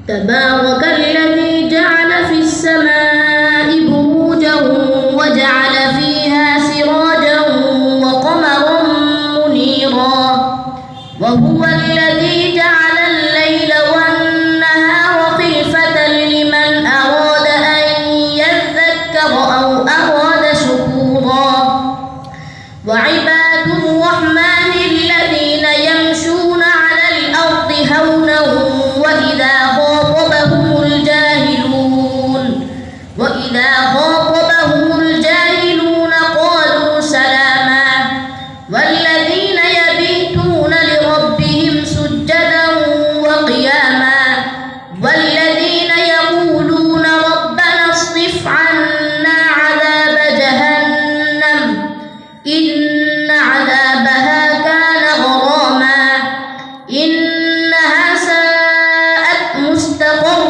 تبارك الذي جعل في السماء بروجا وجعل فيها سراجا وقمرا منيرا وهو الذي جعل الليل والنهار خلفة لمن أراد أن يذكر أو أراد شكورا وعباد الرحمن الذين يمشون على الأرض هونا وإذا خاطبهم الجاهلون قالوا سلاما والذين يبيتون لربهم سجدا وقياما والذين يقولون ربنا اصرف عنا عذاب جهنم إن عذابها كان غراما إنها ساءت مستقرا